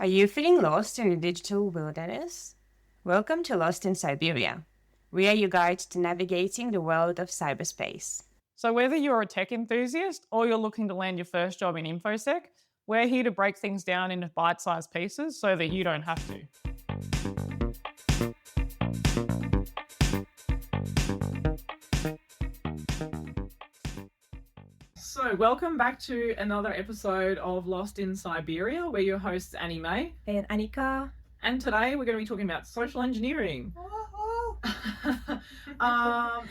Are you feeling lost in the digital wilderness? Welcome to Lost in Siberia. We are your guide to navigating the world of cyberspace. So whether you're a tech enthusiast or you're looking to land your first job in InfoSec, we're here to break things down into bite-sized pieces so that you don't have to. So welcome back to another episode of Lost in Siberia. We're your hosts Annie-Mei And Anika. And today we're going to be talking about social engineering.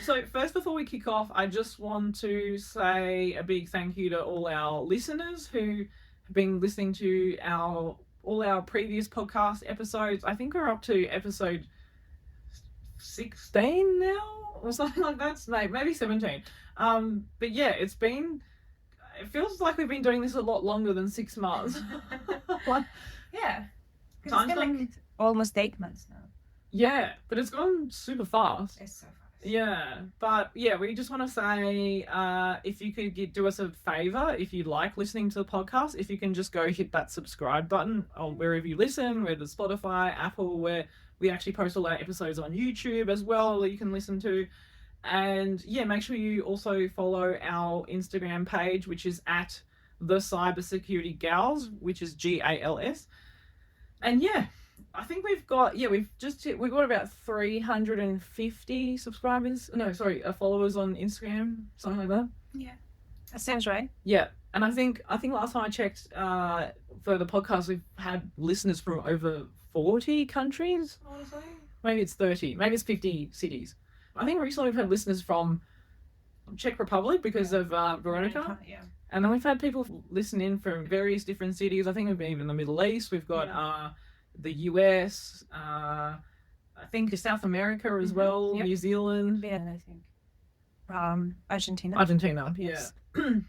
So first, before we kick off, I just want to say a big thank you to all our listeners who have been listening to all our previous podcast episodes. I think we're up to episode 16 now or something like that, maybe 17. But yeah, it feels like we've been doing this a lot longer than 6 months. Yeah. Time's it's been almost 8 months now. Yeah, but it's gone super fast. It's so fast. Yeah, but yeah, we just want to say if you could do us a favor, if you like listening to the podcast, if you can just go hit that subscribe button on wherever you listen, whether Spotify, Apple, where we actually post all our episodes on YouTube as well that you can listen to. And yeah, make sure you also follow our Instagram page, which is at the Cybersecurity Gals, which is GALS. And yeah, I think we've got about 350 followers on Instagram, something like that. Yeah, that sounds right. Yeah, and I think last time I checked for the podcast, we've had listeners from over 40 countries. I want to say maybe it's 30, maybe it's 50 cities. I think recently we've had listeners from Czech Republic because of Veronica. Yeah. And then we've had people listen in from various different cities. I think we've been even in the Middle East. We've got the US, I think South America as well, New Zealand. Yeah, I think. Argentina. Argentina, yes.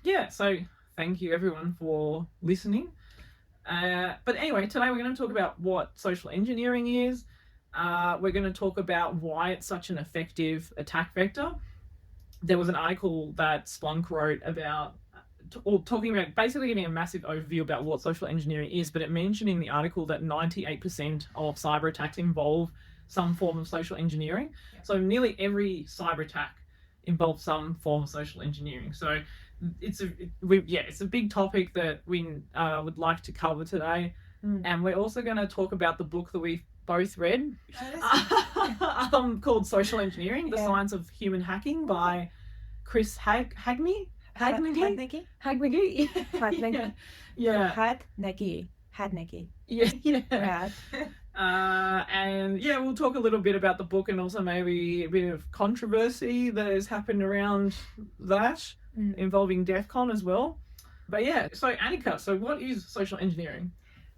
Yeah, so thank you everyone for listening. But anyway, today we're going to talk about what social engineering is. We're going to talk about why it's such an effective attack vector. There was an article that Splunk wrote about talking about basically giving a massive overview about what social engineering is, but it mentioned in the article that 98% of cyber attacks involve some form of social engineering. Yeah. So nearly every cyber attack involves some form of social engineering. So it's a big topic that we would like to cover today. And we're also going to talk about the book that we've both read called Social Engineering, The Science of Human Hacking by Chris Hadnagy. Hadnagy. Yeah. And yeah, we'll talk a little bit about the book and also maybe a bit of controversy that has happened around that involving DEF CON as well. But yeah, so Anika, so what is social engineering?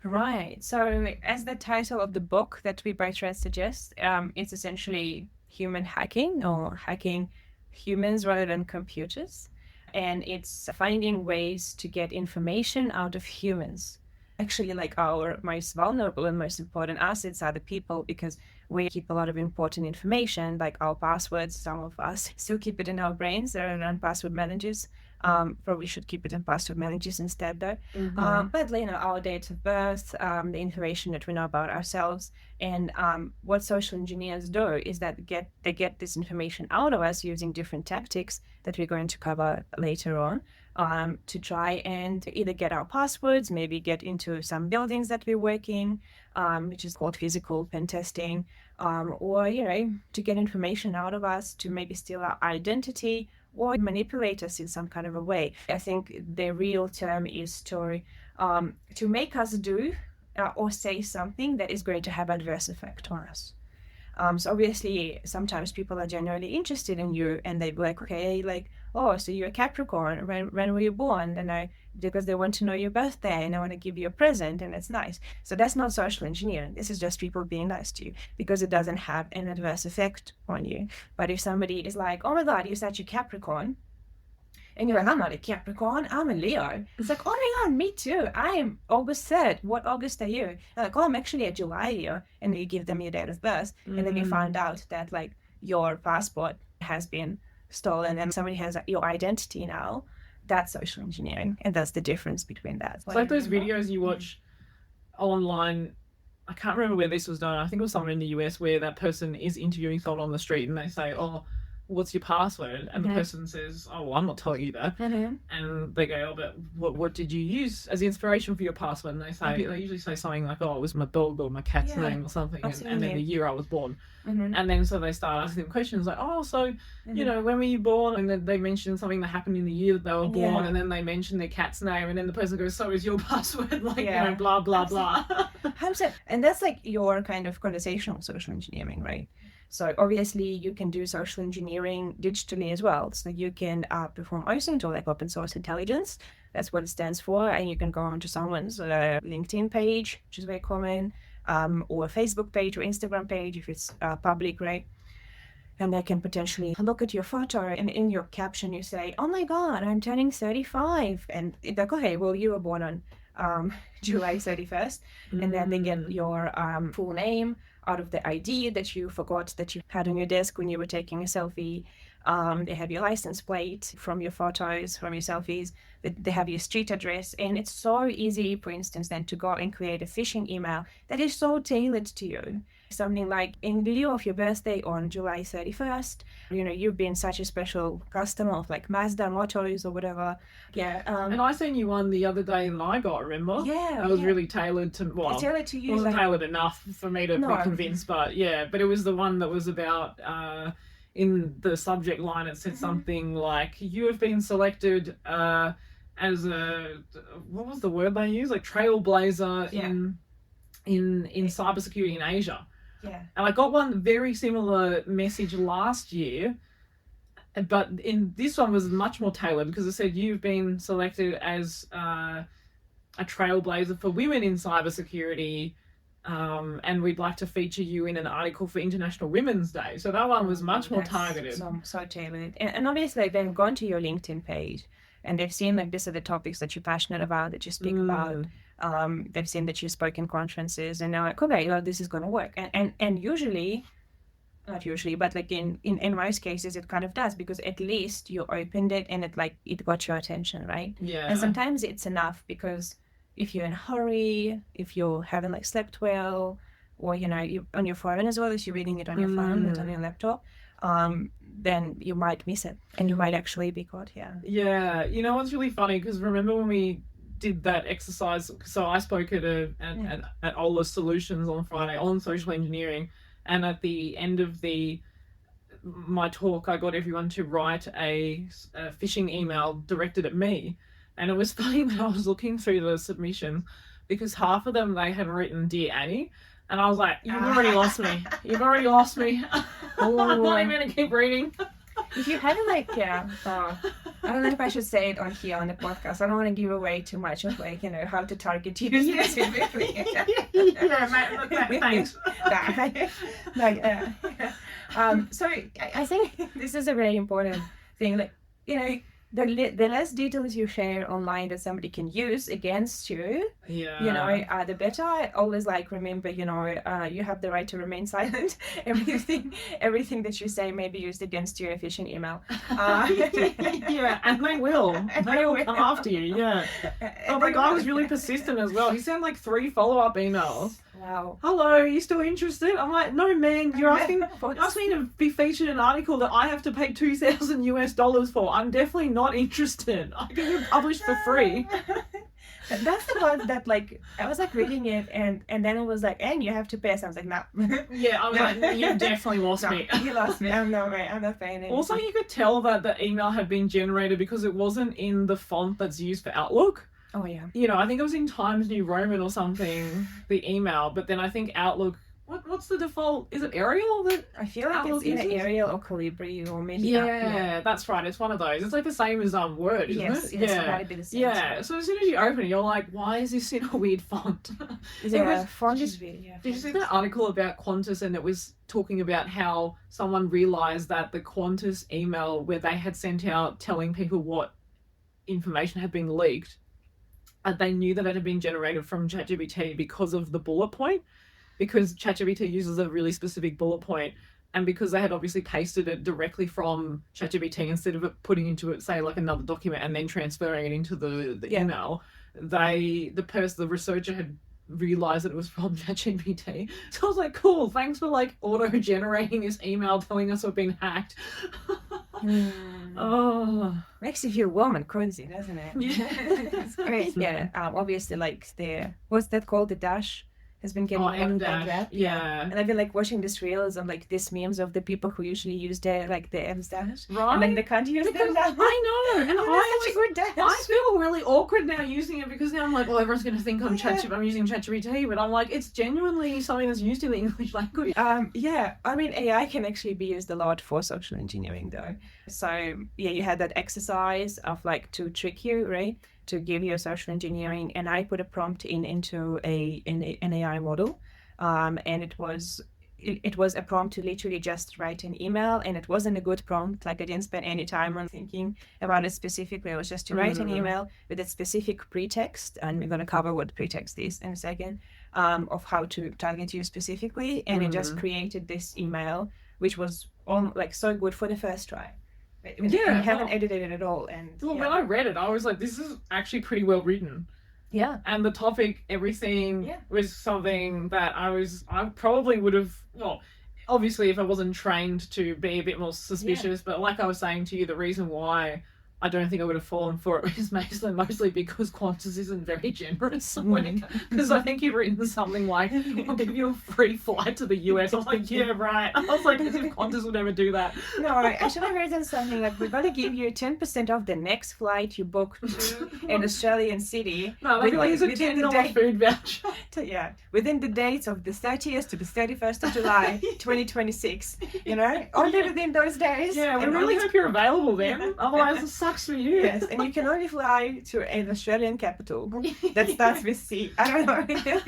Right. So as the title of the book that we both read suggests, it's essentially human hacking or hacking humans rather than computers. And it's finding ways to get information out of humans. Actually, like our most vulnerable and most important assets are the people, because we keep a lot of important information, like our passwords. Some of us still keep it in our brains. There are password managers. Probably should keep it in password managers instead, though. But our date of birth, the information that we know about ourselves, and what social engineers do is that they get this information out of us using different tactics that we're going to cover later on, to try and either get our passwords, maybe get into some buildings that we work in, which is called physical pen testing, or to get information out of us to maybe steal our identity or manipulate us in some kind of a way. I think the real term is to make us do or say something that is going to have adverse effect on us. So obviously, sometimes people are genuinely interested in you, and they're like, okay, like, oh, so you're a Capricorn. When were you born? And because they want to know your birthday, and I want to give you a present, and it's nice. So that's not social engineering. This is just people being nice to you because it doesn't have an adverse effect on you. But if somebody is like, oh my God, you're such a Capricorn, and you're like, I'm not a Capricorn, I'm a Leo. It's like, oh my God, me too. I am August 3rd. What August are you? They're like, oh, I'm actually a July Leo. And you give them your date of birth. And then you find out that like your passport has been stolen and somebody has your identity now. That's social engineering. And that's the difference between that. It's like those videos you watch online, I can't remember where this was done. I think it was somewhere in the US where that person is interviewing someone on the street and they say, "Oh, what's your password?" And the person says, "Oh, well, I'm not telling you that." And they go, "Oh, but what did you use as inspiration for your password?" And they usually say something like, "Oh, it was my dog or my cat's name or something," and then the year I was born. And then so they start asking them questions like, "Oh, so you know, when were you born?" And then they mention something that happened in the year that they were born, and then they mention their cat's name, and then the person goes, "So is your password?" Like, you know, blah blah blah. And that's like your kind of conversational social engineering, right? So obviously you can do social engineering digitally as well. So you can perform OSINT, or like open source intelligence. That's what it stands for. And you can go onto someone's LinkedIn page, which is very common, or a Facebook page or Instagram page if it's public, right? And they can potentially look at your photo, and in your caption you say, "Oh my God, I'm turning 35." And it's like, okay, well, you were born on July 31st. And then they get your full name out of the ID that you forgot that you had on your desk when you were taking a selfie. They have your license plate from your photos, from your selfies. They have your street address. And it's so easy, for instance, then to go and create a phishing email that is so tailored to you. Something like, in lieu of your birthday on July 31st, you know, you've been such a special customer of like Mazda Motors or whatever. Yeah. And I seen you one the other day and I got, remember? Yeah. It was really tailored to, well, tailored to you. It wasn't tailored enough for me to be convinced, but it was the one that was about, in the subject line, it said something like, "You have been selected as a," what was the word they used? Like trailblazer in cybersecurity in Asia. Yeah. And I got one very similar message last year, but in this one was much more tailored because it said, "You've been selected as a trailblazer for women in cybersecurity, and we'd like to feature you in an article for International Women's Day." So that one was much more targeted. So tailored. And obviously they've gone to your LinkedIn page and they've seen like these are the topics that you're passionate about, that you speak about. They've seen that you spoke in conferences, and they're like, okay, well, this is going to work. And usually, not usually, but like in most cases, it kind of does, because at least you opened it and it got your attention, right? Yeah. And sometimes it's enough, because if you're in a hurry, if you haven't like slept well, or you know, you on your phone as well as you're reading it on your phone, not on your laptop, then you might miss it and you might actually be caught. Yeah. You know what's really funny, because remember when we did that exercise, so I spoke at Ola Solutions on Friday on social engineering, and at the end of my talk I got everyone to write a phishing email directed at me. And it was funny that I was looking through the submission, because half of them they had written "Dear Annie," and I was like, "You've already lost me. You've already lost me." I'm not even going to keep reading. If you had like, I don't know if I should say it on here on the podcast. I don't want to give away too much of like, you know, how to target you. Thanks. So I think this is a very important thing. Like, you know, the less details you share online that somebody can use against you, you know, the better. I always like, remember, you know, you have the right to remain silent. Everything that you say may be used against you in a phishing email. And they will. They will come after you. Yeah. Oh, the guy was really persistent as well. He sent like 3 follow-up emails. Wow. "Hello, are you still interested?" I'm like, "No, man, you're asking me to be featured in an article that I have to pay $2,000 for. I'm definitely not interested. I can get published for free." That's the one that like I was like reading it, and then it was like, "And you have to pay." So I was like, "No." Yeah, I was like, "You definitely lost me. You lost me. I'm not paying it." Also, you could tell that the email had been generated because it wasn't in the font that's used for Outlook. Oh yeah. You know, I think it was in Times New Roman or something, the email, but then I think Outlook, what's the default? Is it Arial? I feel like it's either Arial or Calibri or maybe. Yeah, that's right. It's one of those. It's like the same as Word, isn't it? Yes, it might be the same. Yeah. So as soon as you open it, you're like, why is this in a weird font? Font is weird. Yeah. Did you see that article about Qantas, and it was talking about how someone realized that the Qantas email where they had sent out telling people what information had been leaked, they knew that it had been generated from ChatGPT because of the bullet point, because ChatGPT uses a really specific bullet point, and because they had obviously pasted it directly from ChatGPT instead of it putting into it, say, like another document and then transferring it into the email, the researcher had realize that it was from ChatGPT. So I was like, cool, thanks for like auto-generating this email telling us we've been hacked. Oh, makes you feel warm and cozy, doesn't it? yeah. It's great. Yeah. Obviously, like what's that called? The Dash has been getting a lot of bad rap. Yeah. And I've been like watching these reels of like these memes of the people who usually use their like the M's dash, Right. and then they can't use Because them now. I know, and That's such a good dash. I feel really awkward now using it because now I'm like, well, everyone's going to think I'm using ChatGPT, but I'm like, it's genuinely something that's used in the English language. Yeah, I mean, AI can actually be used a lot for social engineering, though. So yeah, you had that exercise of like to trick you, right? To give you a social engineering, and I put a prompt into an AI model, and it was a prompt to literally just write an email, and it wasn't a good prompt. Like I didn't spend any time on thinking about it specifically. It was just to write an email with a specific pretext, and we're going to cover what pretext is in a second, of how to target you specifically, and it just created this email, which was like so good for the first try. Yeah, I haven't edited it at all. And when I read it, I was like, this is actually pretty well written. Yeah. And the topic, everything was something that I probably would have, well, obviously if I wasn't trained to be a bit more suspicious, but like I was saying to you, the reason why I don't think I would have fallen for it is mostly because Qantas isn't very generous. Because I think you've written something like, I'll give you a free flight to the US. I was like, yeah, right. I was like, as if Qantas would never do that. No, I should have written something like, we're going to give you 10% off the next flight you book to an Australian city. No, like it's a $10 food voucher. Yeah, within the dates of the 30th to the 31st of July, 2026. You know, only within those days. Yeah, we really hope you're available then. Otherwise, it sucks for you. Yes, and you can only fly to an Australian capital that starts with C. I don't know.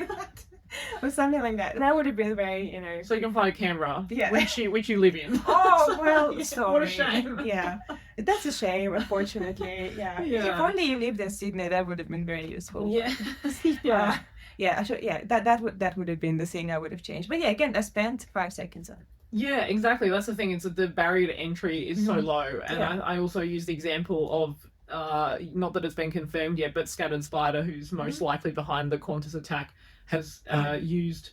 Or something like that. That would have been very, you know. So you can fly to Canberra, yeah. which you live in. Oh, well, sorry. What a shame. Yeah, that's a shame, unfortunately. Yeah. If only you lived in Sydney, that would have been very useful. Yeah. That would have been the thing I would have changed. But yeah, again, I spent 5 seconds on it. Yeah, exactly. That's the thing. It's that the barrier to entry is so low. And I also use the example of, not that it's been confirmed yet, but Scattered Spider, who's most likely behind the Qantas attack, has used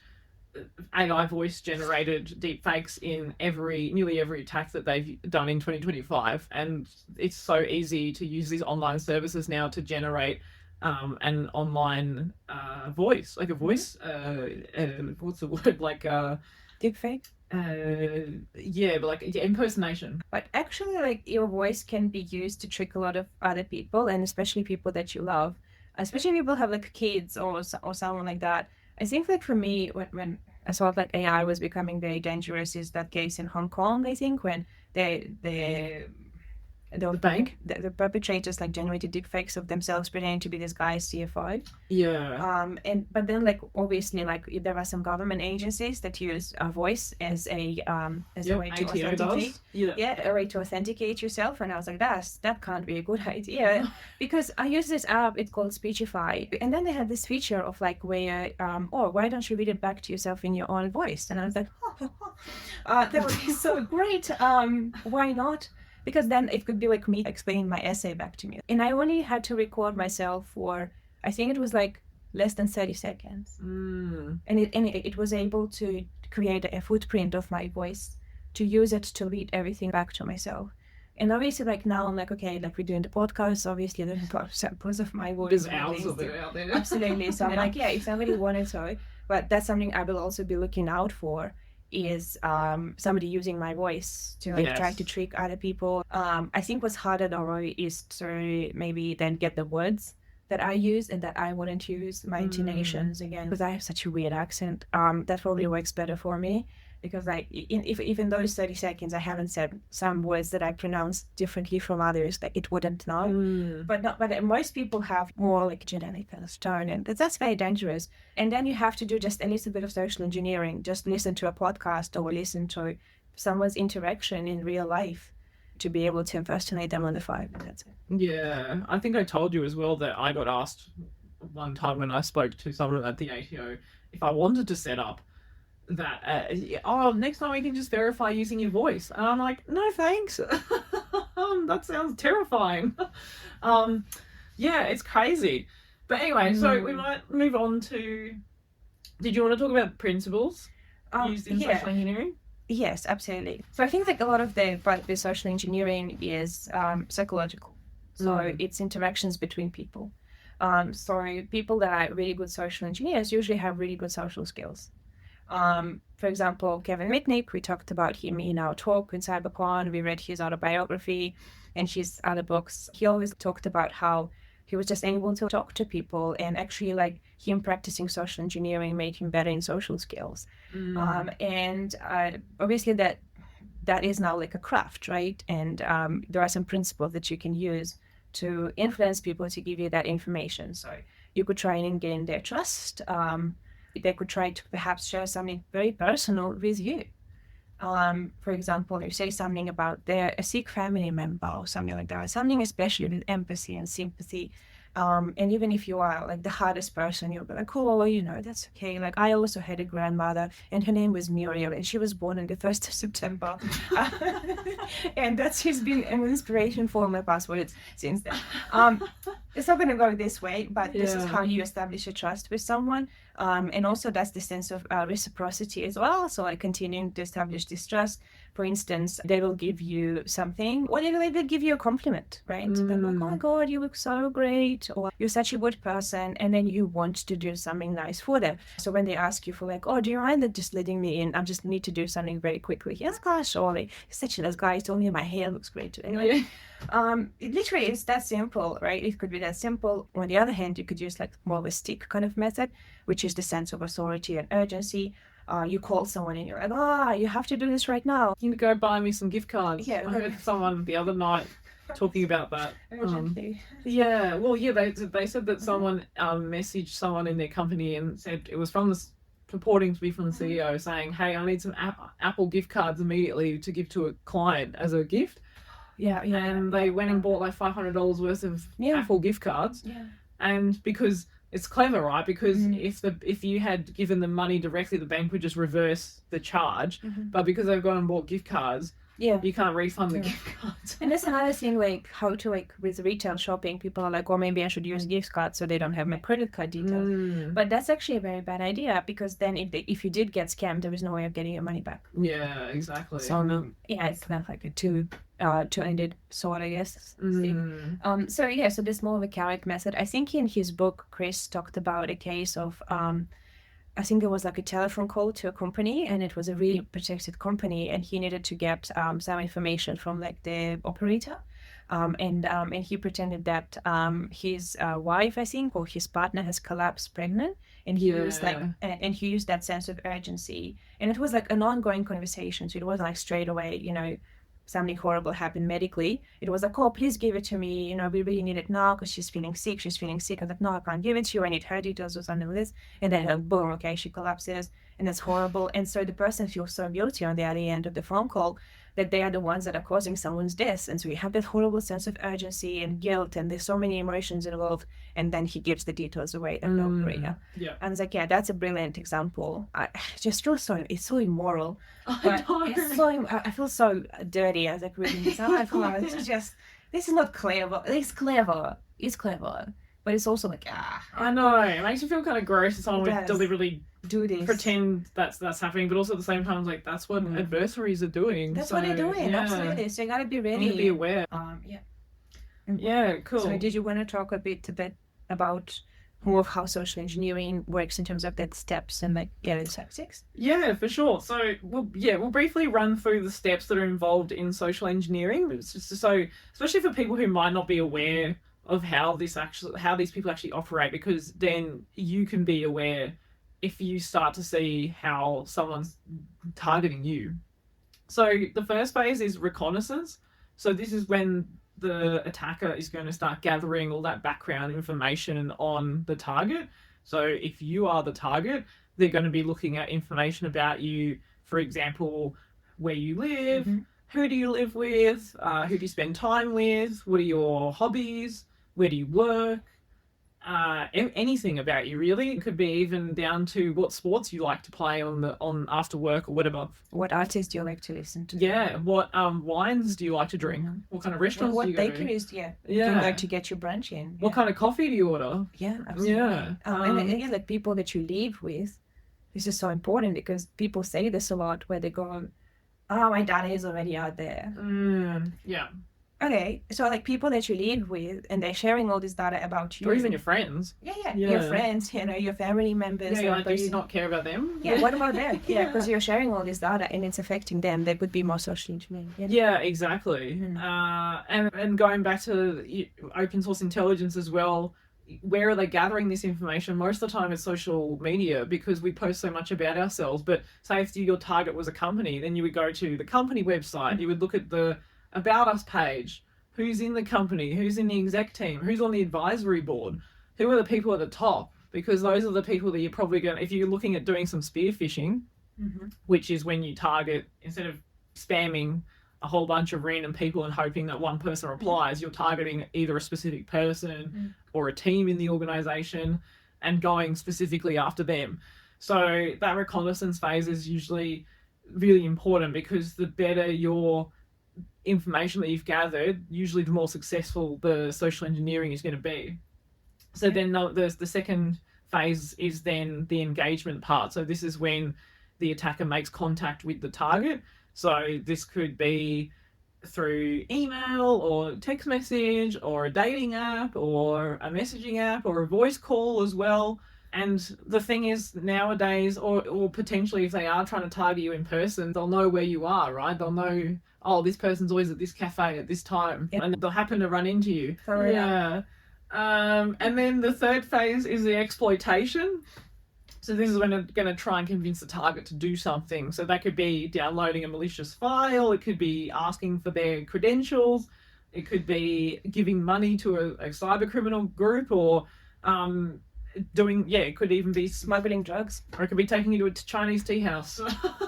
AI voice generated deepfakes in nearly every attack that they've done in 2025. And it's so easy to use these online services now to generate an online voice, like a voice, what's the word, like deepfake? But like impersonation. But actually, like, your voice can be used to trick a lot of other people, and especially people that you love, especially people who have like kids or someone like that. I think like for me, when I saw that AI was becoming very dangerous, is that case in Hong Kong. I think when the bank, the perpetrators like generated deepfakes of themselves pretending to be this guy's CFO. Yeah. But then like obviously like there are some government agencies that use a voice as a way to authenticate. A way to authenticate yourself. And I was like, that can't be a good idea, because I use this app. It's called Speechify, and then they had this feature of like where why don't you read it back to yourself in your own voice? And I was like, that would be so great. Why not? Because then it could be like me explaining my essay back to me. And I only had to record myself for, I think it was like less than 30 seconds. And it was able to create a footprint of my voice, to use it to read everything back to myself. And obviously like now I'm like, okay, like we're doing the podcast, obviously there's a lot of samples of my voice. There's hours of it out there. Absolutely. So I'm like, yeah, if somebody wanted to, but that's something I will also be looking out for, is somebody using my voice to try to trick other people. I think what's harder though is to maybe then get the words that I use and that I wouldn't use, my intonations again, because I have such a weird accent. That probably works better for me, because like even those 30 seconds I haven't said some words that I pronounce differently from others, like it wouldn't know. But most people have more like genetic kind of tone, and that's very dangerous. And then you have to do just a little bit of social engineering, just listen to a podcast or listen to someone's interaction in real life to be able to impersonate them on the phone. That's it. Yeah, I think I told you as well that I got asked one time when I spoke to someone at the ATO if I wanted to set up that next time we can just verify using your voice, and I'm like, no thanks. That sounds terrifying. It's crazy. But anyway, so we might move on to Did you want to talk about principles used in Yeah. social engineering? Yes, absolutely. So I think that a lot of the social engineering is psychological. So it's interactions between people. So people that are really good social engineers usually have really good social skills. For example, Kevin Mitnick, we talked about him in our talk in Cybercon. We read his autobiography and his other books. He always talked about how he was just able to talk to people, and actually, like, him practicing social engineering made him better in social skills. And obviously, that is now like a craft, right? And there are some principles that you can use to influence people to give you that information. So you could try and gain their trust. They could try to perhaps share something very personal with you. For example, you say something about a sick family member or something like that, something especially with empathy and sympathy. And even if you are like the hardest person, you'll be like, oh, you know, that's okay. Like, I also had a grandmother and her name was Muriel and she was born on the 1st of September. And that's just been an inspiration for my passwords since then. It's not going to go this way, but this is how you establish a trust with someone. And also that's the sense of reciprocity as well. So like continuing to establish this trust. For instance, they will give you something, or they will give you a compliment, right? They're like, oh my God, you look so great, or you're such a good person, and then you want to do something nice for them. So when they ask you for like, oh, do you mind just letting me in? I just need to do something very quickly. Yes, gosh, surely. You're such a nice guy. He told me my hair looks great today. Anyway, it literally is that simple, right? It could be that simple. On the other hand, you could use like more of a stick kind of method, which is the sense of authority and urgency. You call someone and you're like, you have to do this right now. You can go buy me some gift cards. Yeah. I heard someone the other night talking about that. Urgently. Yeah, well, yeah, they said that someone messaged someone in their company and said it was from purporting to be from the CEO saying, hey, I need some Apple gift cards immediately to give to a client as a gift. Yeah. And they went and bought like $500 worth of Apple gift cards. Yeah. And because it's clever, right? Because if you had given them money directly, the bank would just reverse the charge. But because they've gone and bought gift cards, you can't refund the gift cards. And that's another thing, like how to, like, with retail shopping, people are like, well, maybe I should use gift cards so they don't have my credit card details. But that's actually a very bad idea, because then if you did get scammed, there is no way of getting your money back. Yeah, exactly. So it's kind of like a two-ended sword, I guess. So this more of a carrot method. I think in his book, Chris talked about a case of I think it was like a telephone call to a company, and it was a really protected company, and he needed to get some information from like the operator. And he pretended that his wife, I think, or his partner has collapsed pregnant, and he was like, and he used that sense of urgency, and it was like an ongoing conversation. So it wasn't like straight away, you know, something horrible happened medically. It was like, oh, please give it to me. You know, we really need it now because she's feeling sick. I was like, no, I can't give it to you. I need her details or something like this. And then boom, okay, she collapses, and that's horrible. And so the person feels so guilty on the other end of the phone call that they are the ones that are causing someone's death. And so you have that horrible sense of urgency and guilt, and there's so many emotions involved. And then he gives the details away. And it's like, that's a brilliant example. I just feel it's so immoral. I feel so dirty as like reading this. I feel like this is not clever. It's clever. But it's also like, I know. It makes you feel kind of gross if someone would deliberately do this, pretend that's happening, but also at the same time, like, that's what adversaries are doing. That's what they're doing. Absolutely. So you gotta be ready. You gotta be aware. Cool. So did you want to talk a bit about more of how social engineering works in terms of the steps and like the tactics? Yeah, for sure. So we'll briefly run through the steps that are involved in social engineering. It's just so, especially for people who might not be aware of how these people actually operate, because then you can be aware if you start to see how someone's targeting you. So the first phase is reconnaissance. So this is when the attacker is going to start gathering all that background information on the target. So if you are the target, they're going to be looking at information about you, for example, where you live, who do you live with, who do you spend time with, what are your hobbies, where do you work, anything about you really. It could be even down to what sports you like to play on after work or whatever. What artists do you like to listen to? Yeah. What wines do you like to drink? What kind of restaurants do you go to? What bakeries? You like to get your brunch in. What kind of coffee do you order? Yeah, absolutely. Yeah. And like people that you live with, this is so important because people say this a lot where they go, oh, my data is already out there. Yeah. Okay, so like people that you live with and they're sharing all this data about you. Or even your friends. Yeah. Your friends, your family members. Yeah, do you not care about them? Yeah, what about them? Yeah, because you're sharing all this data and it's affecting them. They would be more socially engineered. Yeah, exactly. And going back to open source intelligence as well, where are they gathering this information? Most of the time it's social media because we post so much about ourselves. But say if your target was a company, then you would go to the company website, you would look at the About Us page, who's in the company, who's in the exec team, who's on the advisory board, who are the people at the top, because those are the people that you're probably going to, if you're looking at doing some spear phishing, which is when you target, instead of spamming a whole bunch of random people and hoping that one person replies, you're targeting either a specific person or a team in the organization and going specifically after them. So that reconnaissance phase is usually really important because the better your information that you've gathered, usually the more successful the social engineering is going to be. So then the second phase is then the engagement part. So this is when the attacker makes contact with the target. So this could be through email or text message or a dating app or a messaging app or a voice call as well. And the thing is nowadays, or potentially if they are trying to target you in person, they'll know where you are, right? They'll know, oh, this person's always at this cafe at this time, and they'll happen to run into you. And then the third phase is the exploitation. So this is when they're going to try and convince the target to do something. So that could be downloading a malicious file, it could be asking for their credentials, it could be giving money to a cyber criminal group, or it could even be smuggling drugs, or it could be taking you to a Chinese tea house.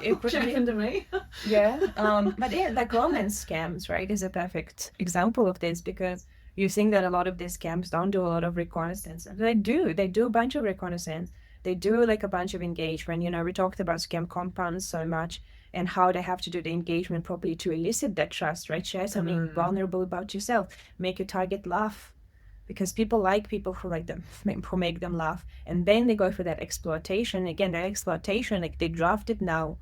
It could happen to me. But like romance scams, right, is a perfect example of this, because you think that a lot of these scams don't do a lot of reconnaissance. They do a bunch of reconnaissance. They do like a bunch of engagement. We talked about scam compounds so much and how they have to do the engagement properly to elicit that trust, right? Share something vulnerable about yourself, make your target laugh, because people like people who like them, who make them laugh. And then they go for that exploitation. Again, that exploitation, like they draft it now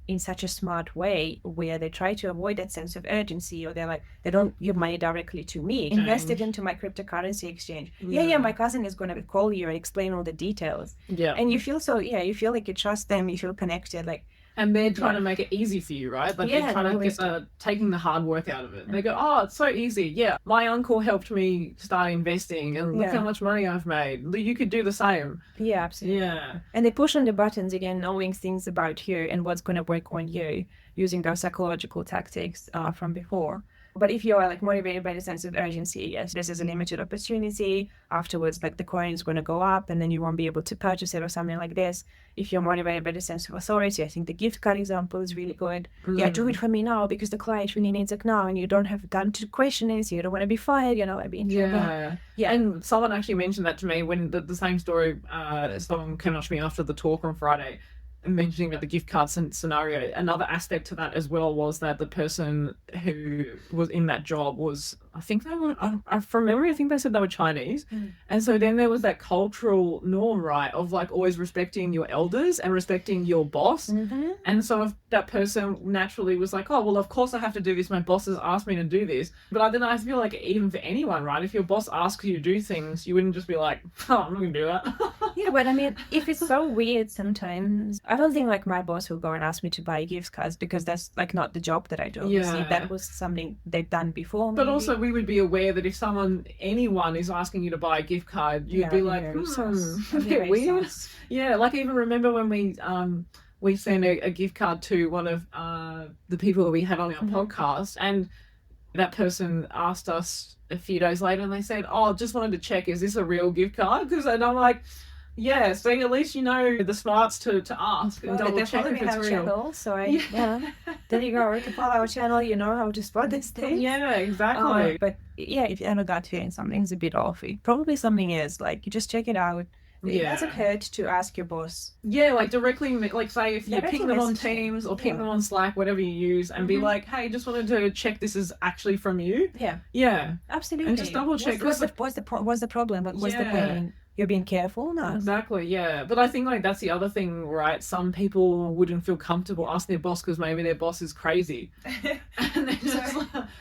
in such a smart way where they try to avoid that sense of urgency, or they're like, they don't give money directly to me, invest it into my cryptocurrency exchange. My cousin is going to call you and explain all the details. And you feel you feel like you trust them, you feel connected, like. And they're trying to make it easy for you, right? Like they're trying to get taking the hard work out of it. They go, oh, it's so easy. Yeah, my uncle helped me start investing, and look how much money I've made. You could do the same. Yeah, absolutely. Yeah. And they push on the buttons again, knowing things about you and what's going to work on you, using those psychological tactics from before. But if you are like motivated by the sense of urgency, yes, this is a limited opportunity. Afterwards, like the coin is going to go up and then you won't be able to purchase it or something like this. If you're motivated by the sense of authority, I think the gift card example is really good. Yeah, do it for me now because the client really needs it now and you don't have time to question it, so you don't want to be fired, I'd be in trouble. Yeah. And someone actually mentioned that to me when the same story, someone came up to me after the talk on Friday, mentioning about the gift card scenario. Another aspect to that as well was that the person who was in that job was, I think they were, from memory, I think they said they were Chinese. And so then there was that cultural norm, right, of like always respecting your elders and respecting your boss. And so if that person naturally was like, oh, well, of course I have to do this. My boss has asked me to do this. But then I feel like even for anyone, right, if your boss asks you to do things, you wouldn't just be like, oh, I'm not going to do that. But I mean, if it's so weird sometimes, I don't think like my boss will go and ask me to buy gift cards because that's like not the job that I do. See, that was something they've done before. But also we would be aware that if anyone is asking you to buy a gift card, you'd be like, a bit weird. Yeah, like even remember when we sent a gift card to one of the people that we had on our podcast, and that person asked us a few days later and they said, oh, just wanted to check, is this a real gift card? And I'm like, yeah, so at least you know the smarts to ask and double check if it's real. Channel, so then you go to follow our channel, you know how to spot this thing. Yeah, exactly. But if you end up gut feeling something's a bit offy, probably something is, like, you just check it out. It hasn't hurt to ask your boss. Yeah, like directly, like say if you ping them on Teams or ping them on Slack, whatever you use, and be like, hey, just wanted to check this is actually from you. Yeah, absolutely. And just double check. What's the problem? What's the pain? you're being careful. No. Exactly, yeah. But I think like that's the other thing, right? Some people wouldn't feel comfortable asking their boss because maybe their boss is crazy. And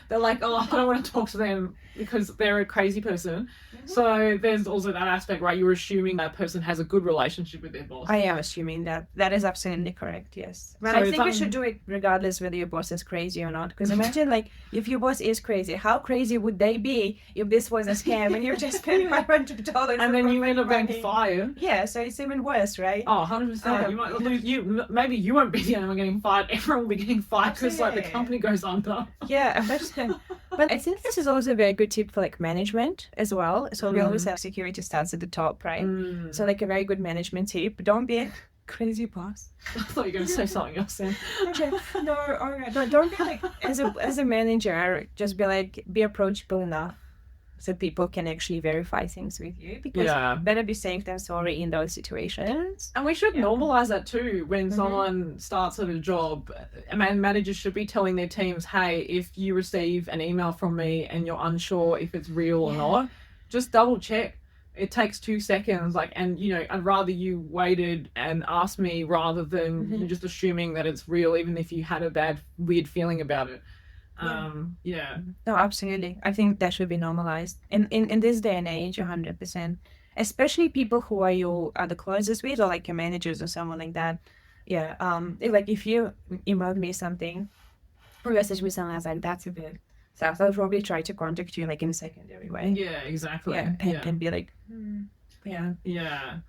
they're like, oh, I don't want to talk to them because they're a crazy person. So there's also that aspect, right? You're assuming that person has a good relationship with their boss. I am assuming that. That is absolutely correct, yes. But So I think you should do it regardless whether your boss is crazy or not. Because imagine, like, if your boss is crazy, how crazy would they be if this was a scam and you're just paying $500 and then you end up getting fired? Yeah, so it's even worse, right? Oh, 100%. You might lose. Maybe you won't be the only one getting fired. Everyone will be getting fired because like the company goes under. Yeah, but I think this is also a very good tip for like management as well. So we always have security starts at the top, right? So like a very good management tip: don't be a crazy boss. I thought you were going to say something else then. No, alright. Don't be like as a manager. Just be approachable enough so people can actually verify things with you, because better be safe than sorry in those situations. And we should normalize that too. When someone starts at a job, managers should be telling their teams, hey, if you receive an email from me and you're unsure if it's real or not, just double check. It takes 2 seconds, and I'd rather you waited and asked me rather than you just assuming that it's real, even if you had a weird feeling about it. No, absolutely. I think that should be normalized in this day and age, 100%. Especially people who are the closest with, or like your managers or someone like that. Yeah. If you emailed me something or message me something, I was like, that's a bit. So I'll probably try to contact you like in a secondary way. Yeah, exactly. And be like, Yeah.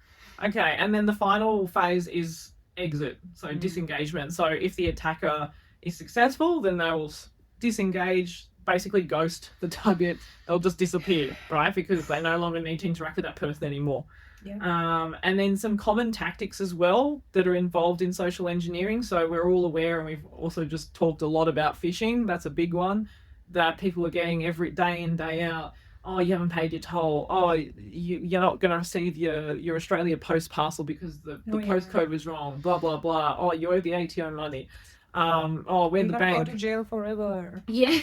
Okay, and then the final phase is exit, so disengagement. So if the attacker is successful, then they will disengage, basically ghost the target. They'll just disappear, right? Because they no longer need to interact with that person anymore. And then some common tactics as well that are involved in social engineering. So we're all aware, and we've also just talked a lot about phishing. That's a big one that people are getting every day in, day out. Oh, you haven't paid your toll. Oh, you're not going to receive your Australia Post parcel because the postcode was wrong. Blah, blah, blah. Oh, you owe the ATO money. We're in the bank. Go to jail forever. Yeah.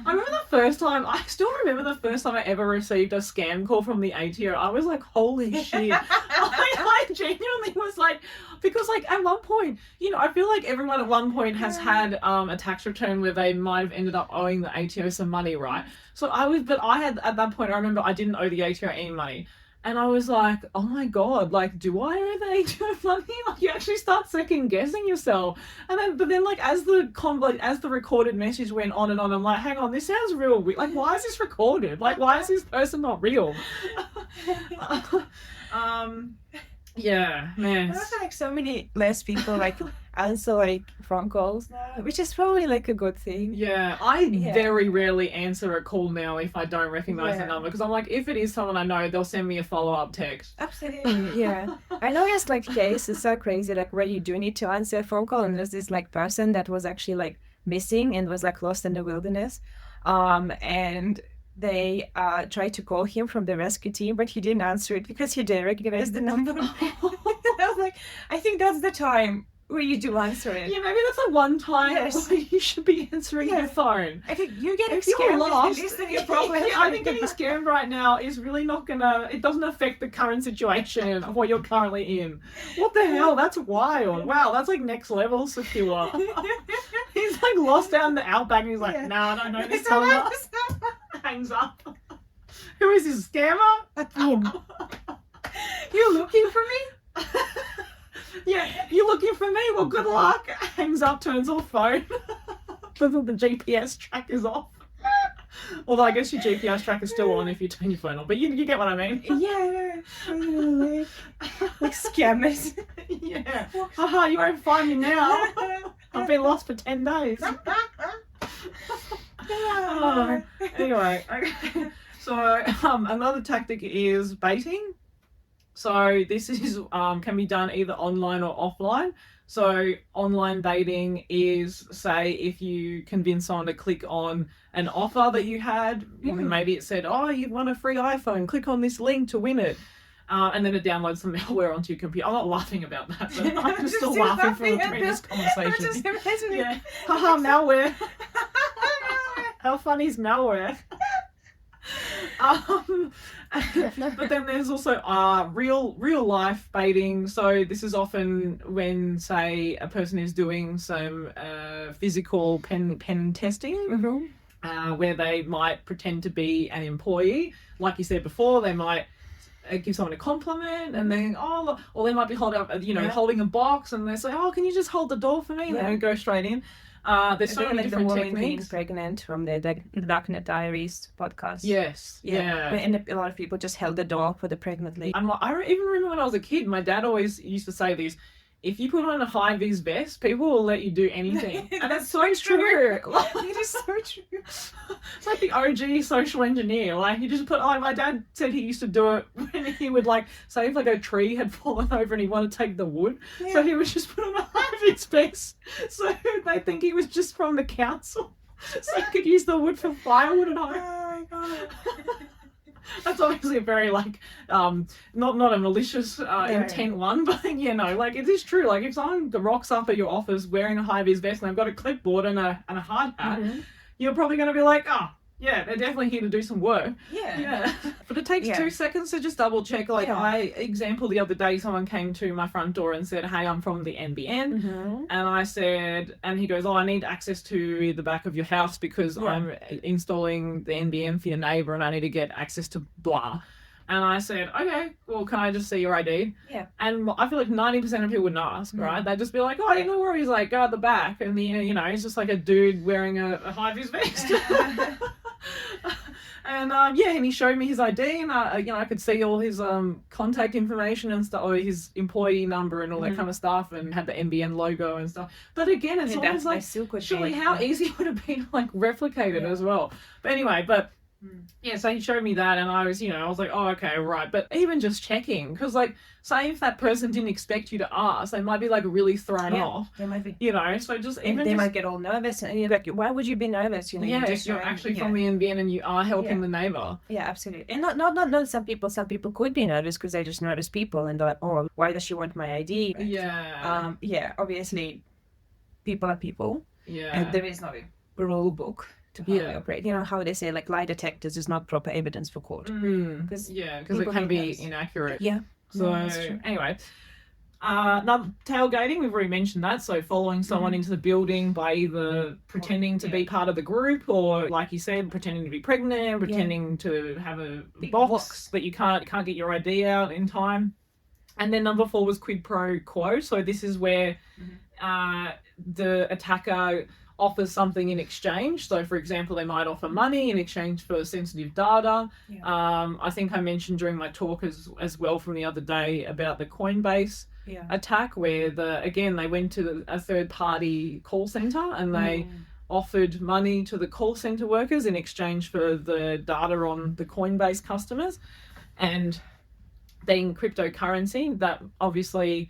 I remember I still remember the first time I ever received a scam call from the ATO. I was like, holy shit. I genuinely was like, because like at one point, I feel like everyone at one point has had a tax return where they might have ended up owing the ATO some money, right? So I had at that point, I remember I didn't owe the ATO any money. And I was like, oh my God, like, do I owe the ATO money? Like, you actually start second guessing yourself. But then as the recorded message went on and on, I'm like, hang on, this sounds real weird. Like, why is this recorded? Like, why is this person not real? Yeah, man. There's like so many less people like answer like phone calls now, which is probably like a good thing. Yeah, I very rarely answer a call now if I don't recognize the number, because I'm like, if it is someone I know, they'll send me a follow-up text. Absolutely, yeah. I know it's like cases so crazy, like where you do need to answer a phone call, and there's this like person that was actually like missing and was like lost in the wilderness, and they tried to call him from the rescue team, but he didn't answer it because he didn't recognize the number. I was like, I think that's the time where you do answer it. Yeah, maybe that's the one time where you should be answering your phone. I think you're getting scammed. Lost. I think getting scammed right now is really not it doesn't affect the current situation of what you're currently in. What the hell? That's wild. Wow, that's like next level secure. He's like lost out in the outback and he's like, nah, I don't know this number. Hangs up. Who is this, scammer? You're looking for me? Yeah, you looking for me? Well, good luck. Hangs up, turns off phone. The GPS tracker's off. Although I guess your GPS tracker's still on if you turn your phone off. But you get what I mean. Yeah. Like scammers. Yeah. Haha, you won't find me now. I've been lost for 10 days. Anyway, okay. So another tactic is baiting. So this is can be done either online or offline. So online baiting is, say, if you convince someone to click on an offer that you had, maybe it said, oh, you want a free iPhone, click on this link to win it. And then it downloads some malware onto your computer. I'm not laughing about that, but I'm just still laughing from the previous conversation. Yeah. Haha, malware. How funny is malware? But then there's also real life baiting. So this is often when, say, a person is doing some physical pen testing, where they might pretend to be an employee. Like you said before, they might give someone a compliment, and then or they might be holding a box, and they say, "Oh, can you just hold the door for me?" And they go straight in. There's so many different techniques. Being pregnant from the Darknet Diaries podcast. Yes, yeah. And a lot of people just held the door for the pregnant lady. I even remember when I was a kid, my dad always used to say this: if you put on a high-vis vest, people will let you do anything. And that's so true. It is so true. It's like the OG social engineer. Like, you just my dad said he used to do it when he would, like, say if like a tree had fallen over and he wanted to take the wood. Yeah. So he would just put on a high-vis vest. So they think he was just from the council. So he could use the wood for firewood at home. Oh my God. That's obviously a very, like, not a malicious intent one, but, like, it is true. Like, if someone rocks up at your office wearing a high-vis vest and they've got a clipboard and a hard hat, you're probably going to be like, oh, yeah, they're definitely here to do some work. Yeah. But it takes 2 seconds to just double check. Like, example, the other day, someone came to my front door and said, "Hey, I'm from the NBN." And I said, and he goes, "Oh, I need access to the back of your house because I'm installing the NBN for your neighbour and I need to get access to blah." And I said, "Okay, well, can I just see your ID?" Yeah. And I feel like 90% of people wouldn't ask, right? They'd just be like, "Oh, no worries, like, go at the back." And it's just like a dude wearing a high-vis vest. And and he showed me his ID, and I could see all his contact information and stuff, or his employee number and all that kind of stuff, and had the NBN logo and stuff. But again, it's almost like, surely how easy would it be to, like, replicate it as well? But anyway, so he showed me that, and I was like, oh, okay, right. But even just checking, because, like, say if that person didn't expect you to ask, they might be, like, really thrown off. They might be. So just might get all nervous, and you're like, why would you be nervous? You're actually from the NBN and you are helping the neighbour. Yeah, absolutely. And not some people could be nervous because they're just nervous people, and they're like, oh, why does she want my ID? Yeah. Obviously, people are people. Yeah. And there is no rule book to how they operate. You know how they say, like, lie detectors is not proper evidence for court. Because it can be inaccurate. Yeah. So anyway, now tailgating, we've already mentioned that. So following someone into the building by either pretending to be part of the group, or, like you said, pretending to be pregnant, pretending to have a box that you can't get your ID out in time. And then number 4 was quid pro quo. So this is where the attacker offers something in exchange. So, for example, they might offer money in exchange for sensitive data. I think I mentioned during my talk as well from the other day about the Coinbase attack, where they went to a third-party call center and they offered money to the call center workers in exchange for the data on the Coinbase customers. And being cryptocurrency, that obviously...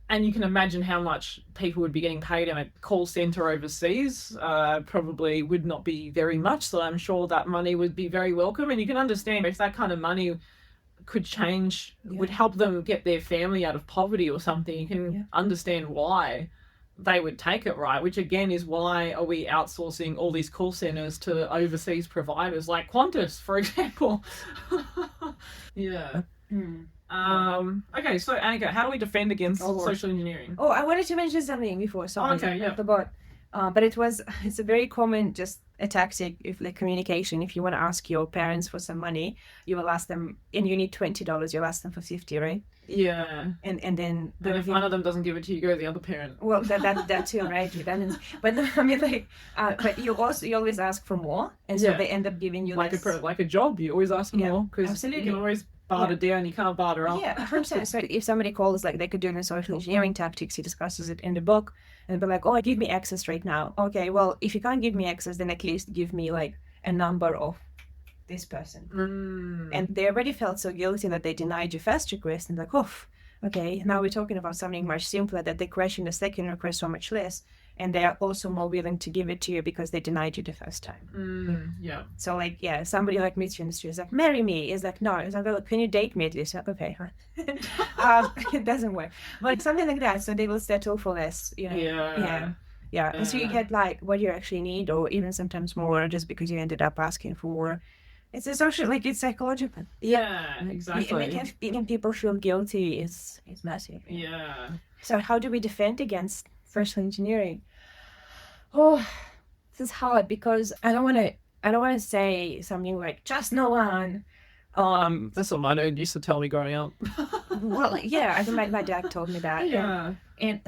And you can imagine how much people would be getting paid in a call centre overseas. Probably would not be very much. So I'm sure that money would be very welcome. And you can understand if that kind of money could change, would help them get their family out of poverty or something. You can understand why they would take it, right? Which again is why are we outsourcing all these call centres to overseas providers like Qantas, for example. Okay, so Anika, how do we defend against social engineering? Oh, I wanted to mention something before. But it's a very common a tactic if, like, communication. If you want to ask your parents for some money, you will ask them, and you need $20, you'll ask them for 50, right? Yeah. And then if one of them doesn't give it to you, go to the other parent. Well, that too, right? But I mean, like, but you always ask for more, and so they end up giving you like a job. You always ask for more because you can always barter down. You can't barter up. 100%. So if somebody calls, like, they could do in social engineering tactics, he discusses it in the book, and be like, oh, give me access right now. Okay, well, if you can't give me access, then at least give me, like, a number of this person. And they already felt so guilty that they denied your first request, and like, oh, okay, now we're talking about something much simpler, that they question the second request so much less, and they are also more willing to give it to you because they denied you the first time. So, like, somebody like meets you in the street, is like, marry me. Is like, no. It's like, oh, can you date me at least? Like, okay, it doesn't work. But something like that. So they will settle for less. And so you get, like, what you actually need, or even sometimes more, just because you ended up asking for more. It's a social, like it's psychological. Yeah, exactly. Making people feel guilty is massive. Yeah. So how do we defend against social engineering? Oh, this is hard because I don't want to say something like just no one. That's what my dad used to tell me growing up. Well, yeah, I think my dad told me that. Yeah. And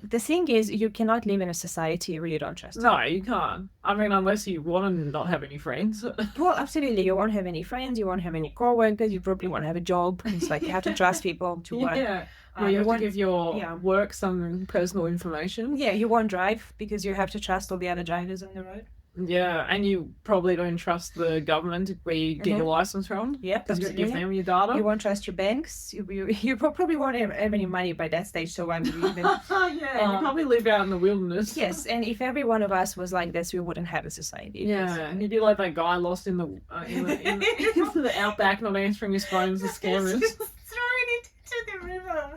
the thing is, you cannot live in a society where you don't trust. No, you can't. I mean, unless you want to not have any friends. Well, absolutely. You won't have any friends. You won't have any co-workers. You probably won't have a job. It's like you have to trust people to work. Yeah. Well, you have to give your work some personal information. Yeah, you won't drive because you have to trust all the other drivers on the road. Yeah, and you probably don't trust the government where you get your license from. Yeah, because you give them your data. You won't trust your banks. You probably won't have any money by that stage. So I'm even. Yeah, you probably live out in the wilderness. Yes, and if every one of us was like this, we wouldn't have a society. Yeah, and you'd be like that guy lost in the the outback, not answering his phones, the scammers. Just throwing it into the river.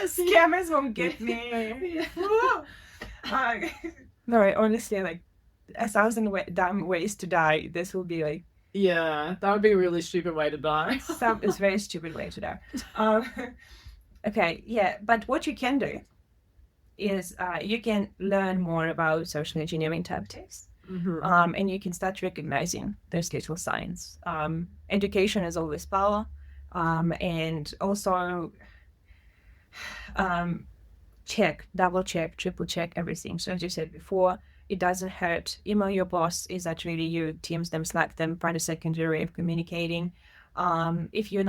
Scammers won't get me. No, honestly, like 1,000 dumb ways to die. This will be like. Yeah, that would be a really stupid way to die. It's a very stupid way to die. Okay, yeah, but what you can do is you can learn more about social engineering tactics. Mm-hmm. And you can start recognizing those little signs. Education is always power, and also double check, triple check everything. So as you said before, it doesn't hurt. Email your boss. Is that really you? Teams them, Slack them, find a secondary way of communicating. If you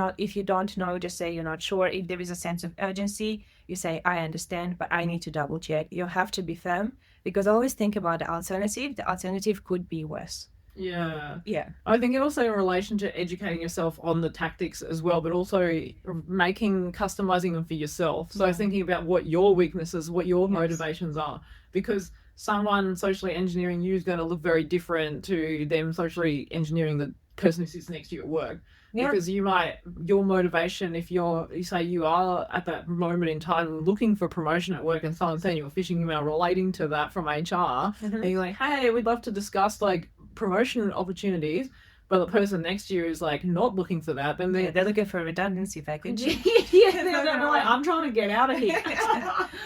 don't know, just say you're not sure. If there is a sense of urgency, you say, I understand, but I need to double check. You have to be firm because always think about the alternative. The alternative could be worse. Yeah. Yeah. I think also in relation to educating yourself on the tactics as well, but also customizing them for yourself. So thinking about what your weaknesses, what your motivations are, because someone socially engineering you is going to look very different to them socially engineering the person who sits next to you at work. Yeah. Because your motivation, if you say you are at that moment in time looking for promotion at work and someone's sending you a phishing email relating to that from HR, and you're like, hey, we'd love to discuss like promotion opportunities, but the person next to you is like not looking for that, then they're looking for a redundancy package. they're like, I'm trying to get out of here.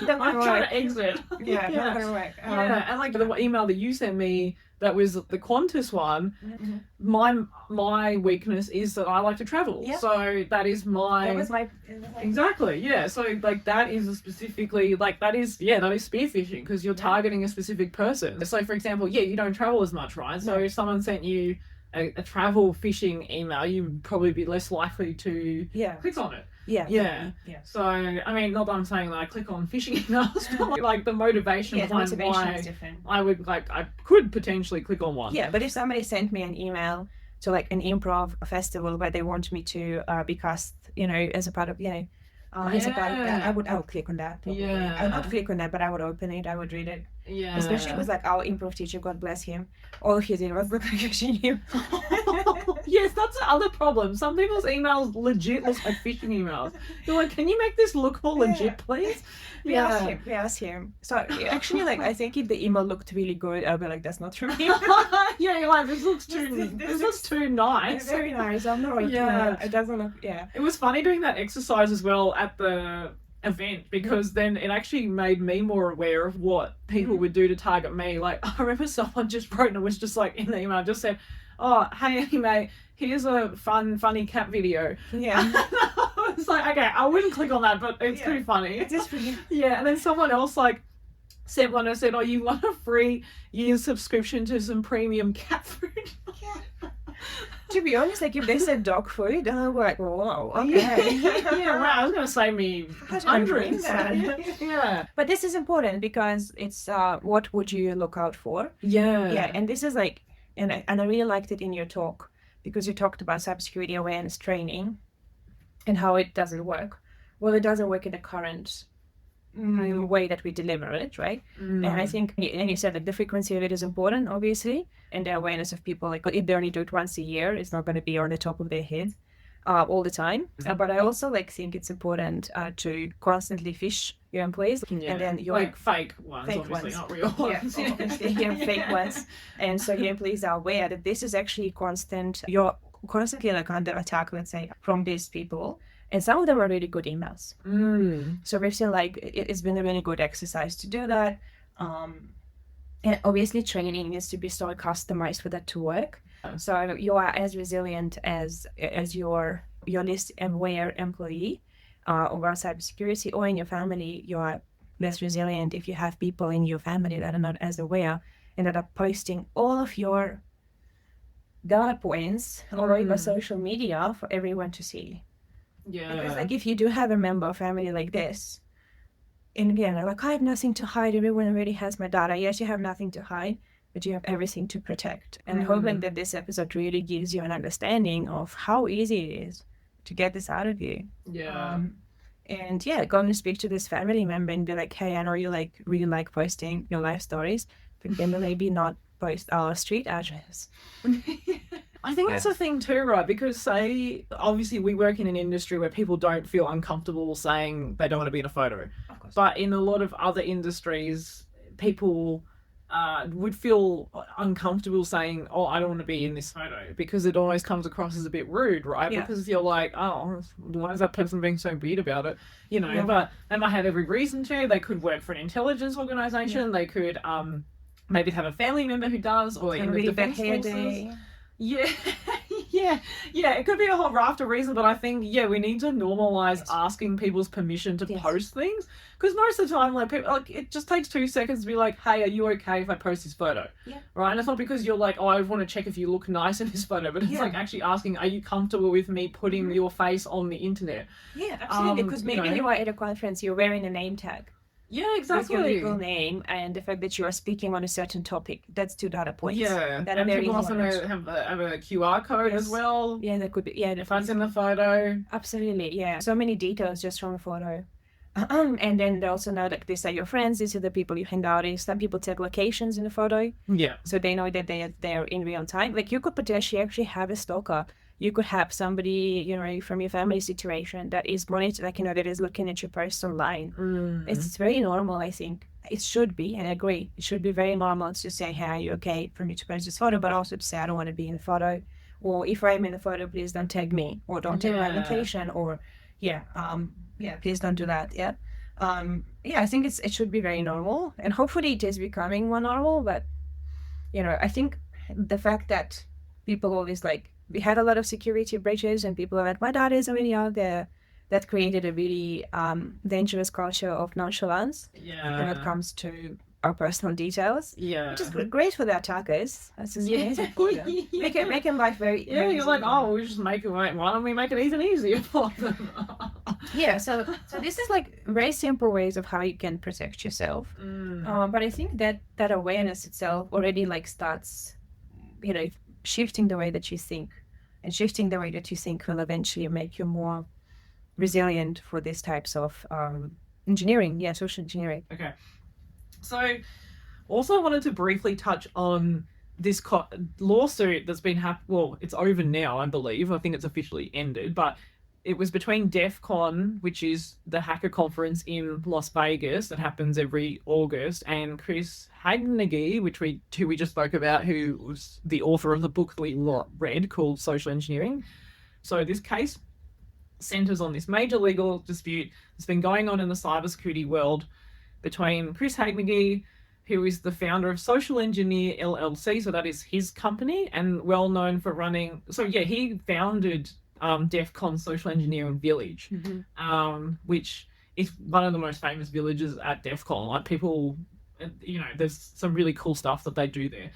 I'm trying to exit. Yeah, not gonna work. And like the email that you sent me, that was the Qantas one. Mm-hmm. My weakness is that I like to travel. Yep. So that is my. That was my. Exactly. Yeah. So like that is specifically like that is spear phishing because you're targeting a specific person. So for example, you don't travel as much, right? So if someone sent you a travel phishing email, you'd probably be less likely to click on it. Yeah. So, I mean, not that I'm saying that I click on phishing emails, but like the motivation behind why I could potentially click on one. Yeah, but if somebody sent me an email to like an improv festival where they want me to be cast, as a part of, as a part of that, I would click on that. Probably. I would not click on that, but I would open it, I would read it. Yeah. Especially with like our improv teacher, God bless him. All he did was phishing you. Yes, that's the other problem. Some people's emails legit look like phishing emails. You're like, can you make this look more legit, please? We asked him. So actually, like, I think if the email looked really good, I'll be like, that's not from him. Yeah, you're like, this looks too nice. It's very nice. I'm not. Yeah, it doesn't look. Yeah. It was funny doing that exercise as well at the event because then it actually made me more aware of what people would do to target me. Like, I remember someone just wrote and it was just like in the email, just said, oh, hey, Annie-Mei, here's a funny cat video. Yeah. It's like, okay, I wouldn't click on that, but it's pretty funny. It's just pretty. Yeah, and then someone else like sent one and said, oh, you want a free year's subscription to some premium cat food? Yeah. To be honest, like if they said dog food, I'm like, whoa, okay. Yeah, wow, I was going to save me hundreds. Yeah. But this is important because it's what would you look out for? Yeah. Yeah, and this is like, and I really liked it in your talk because you talked about cybersecurity awareness training and how it doesn't work. Well, it doesn't work in the current way that we deliver it, right? And I think, and you said that the frequency of it is important, obviously, and the awareness of people, like if they only do it once a year, it's not going to be on the top of their head. all the time. But I also like think it's important to constantly fish your employees, and then your like fake ones, fake obviously, ones. not real ones. Yeah, obviously, yeah, fake ones. And so your employees are aware that this is actually constant. You're constantly like under attack, let's say, from these people. And some of them are really good emails. So we've seen like it's been a really good exercise to do that. And obviously training needs to be so customized for that to work. So you are as resilient as your least aware employee around cybersecurity, or in your family, you are less resilient if you have people in your family that are not as aware and that are posting all of your data points all over social media for everyone to see. Yeah. Because like if you do have a member of family like this, and again, like I have nothing to hide, everyone already has my data. Yes, you have nothing to hide, but you have everything to protect. And I hope like that this episode really gives you an understanding of how easy it is to get this out of you. Yeah. And yeah, go and speak to this family member and be like, hey, I know you like really like posting your life stories, but can maybe not post our street address. I think that's the thing too, right? Because say, obviously we work in an industry where people don't feel uncomfortable saying they don't want to be in a photo. Of course. But in a lot of other industries, people would feel uncomfortable saying, oh, I don't want to be in this photo, because it always comes across as a bit rude, right? Yeah. Because you're like, oh, why is that person being so weird about it? You know, but they might have every reason to. They could work for an intelligence organization. They could maybe have a family member who does, or in the defense forces. Yeah, yeah. It could be a whole raft of reasons, but I think we need to normalize asking people's permission to post things, because most of the time, like people, like it just takes 2 seconds to be like, "Hey, are you okay if I post this photo?" Yeah. Right, and it's not because you're like, "Oh, I want to check if you look nice in this photo," but it's like actually asking, "Are you comfortable with me putting your face on the internet?" Yeah, absolutely. Because maybe you are at a conference, you're wearing a name tag. Yeah, exactly. With your legal name and the fact that you are speaking on a certain topic, that's 2 data points. Yeah, that and people also have a QR code as well. Yeah, that could be. Yeah, if that's in the photo. Absolutely, yeah. So many details just from a photo. And then they also know that these are your friends, these are the people you hang out with. Some people take locations in the photo. Yeah. So they know that they're in real time. Like you could potentially actually have a stalker. You could have somebody, you know, from your family situation that is monitored, like, you know, that is looking at your posts online. It's very normal, I think. It should be, and I agree. It should be very normal to say, hey, are you okay for me to post this photo? But also to say, I don't want to be in the photo. Or if I'm in the photo, please don't tag me. Or don't tag my location. Or, please don't do that. Yeah. I think it should be very normal. And hopefully it is becoming more normal. But, you know, I think the fact that people always like, we had a lot of security breaches and people are like, my data is already out there. That created a really dangerous culture of nonchalance when it comes to our personal details. Yeah. Which is great for the attackers. That's just amazing. Making life very... Yeah, you're like, oh, we just make it, why don't we make it even easier for them? So this is like very simple ways of how you can protect yourself. But I think that awareness itself already like starts, you know, shifting the way that you think, and shifting the way that you think will eventually make you more resilient for these types of engineering, social engineering. Okay. So also I wanted to briefly touch on this lawsuit that's been it's over now, I believe. I think it's officially ended, but it was between DEF CON, which is the hacker conference in Las Vegas that happens every August, and Chris Hadnagy, who we just spoke about, who was the author of the book we read called Social Engineering. So this case centers on this major legal dispute that's been going on in the cybersecurity world between Chris Hadnagy, who is the founder of Social Engineer LLC, so that is his company, and well known for running... So he founded DEF CON Social Engineering Village, which is one of the most famous villages at DEF CON. Like people, you know, there's some really cool stuff that they do there.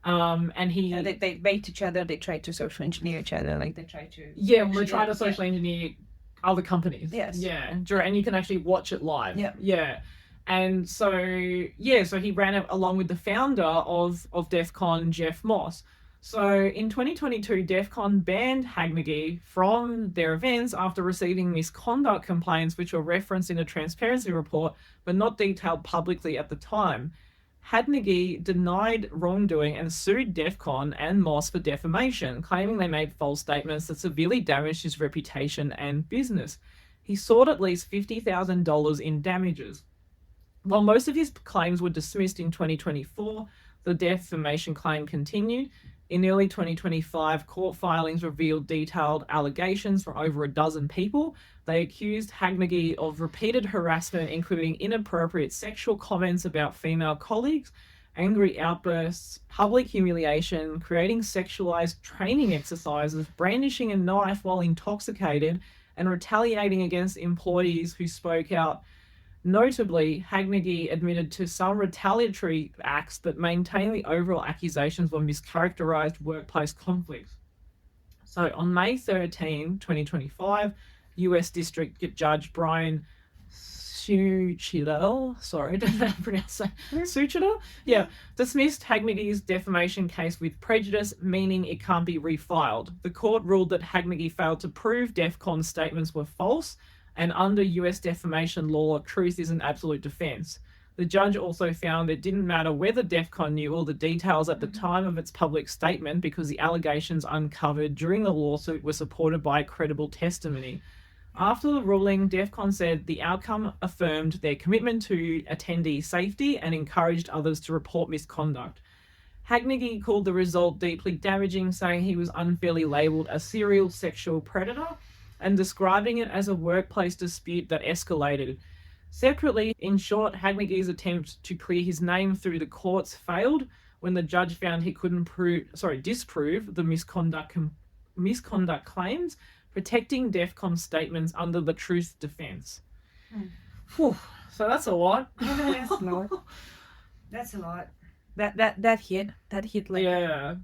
And they bait each other, they try to social engineer each other, like they try to... they try to social engineer other companies. Yes. Yeah, and you can actually watch it live. Yeah. And so he ran it along with the founder of DEF CON, Jeff Moss. So in 2022, DEF CON banned Hadnagy from their events after receiving misconduct complaints, which were referenced in a transparency report, but not detailed publicly at the time. Hadnagy denied wrongdoing and sued DEF CON and Moss for defamation, claiming they made false statements that severely damaged his reputation and business. He sought at least $50,000 in damages. While most of his claims were dismissed in 2024, the defamation claim continued. In early 2025, court filings revealed detailed allegations from over a dozen people. They accused Hadnagy of repeated harassment, including inappropriate sexual comments about female colleagues, angry outbursts, public humiliation, creating sexualized training exercises, brandishing a knife while intoxicated, and retaliating against employees who spoke out. Notably, Hadnagy admitted to some retaliatory acts that maintained the overall accusations were mischaracterized workplace conflicts. So on May 13, 2025, US District Judge Brian Suchidel, sorry, did I pronounce that? Suchidel? Yeah, dismissed Hadnagy's defamation case with prejudice, meaning it can't be refiled. The court ruled that Hadnagy failed to prove DEF CON's statements were false, and under US defamation law, truth is an absolute defense. The judge also found it didn't matter whether DEF CON knew all the details at the time of its public statement because the allegations uncovered during the lawsuit were supported by credible testimony. After the ruling, DEF CON said the outcome affirmed their commitment to attendee safety and encouraged others to report misconduct. Hadnagy called the result deeply damaging, saying he was unfairly labelled a serial sexual predator and describing it as a workplace dispute that escalated. Separately, in short, Hadnagy's attempt to clear his name through the courts failed when the judge found he couldn't disprove the misconduct claims, protecting DEF CON's statements under the truth defense. Whew, so that's a lot. That's a lot. That's a lot. That hit like yeah.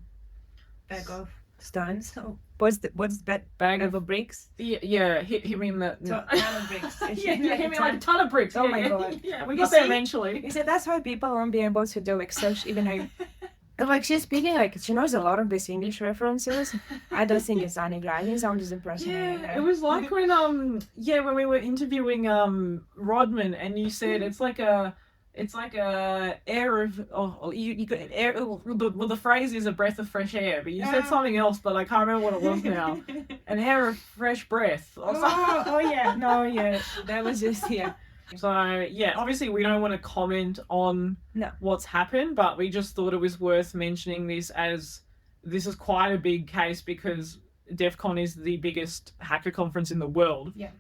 Bag of stones. So what's that bag of bricks? Yeah, hit me in the ton of bricks. yeah, hit me like a ton of bricks. Oh my god. Yeah, we got there eventually. You said that's why people won't be able to do like search, even though like she's speaking like she knows a lot of these English references. I don't think it's Annie Grinding sound is impressive. Yeah, it was like when we were interviewing Rodman and you said it's like a air of you got air. Well, the phrase is a breath of fresh air, but you said something else, but I can't remember what it was now. An air of fresh breath. Oh yeah, no yeah, that was just So yeah, obviously we don't want to comment on what's happened, but we just thought it was worth mentioning this as this is quite a big case because DEF CON is the biggest hacker conference in the world. Yeah,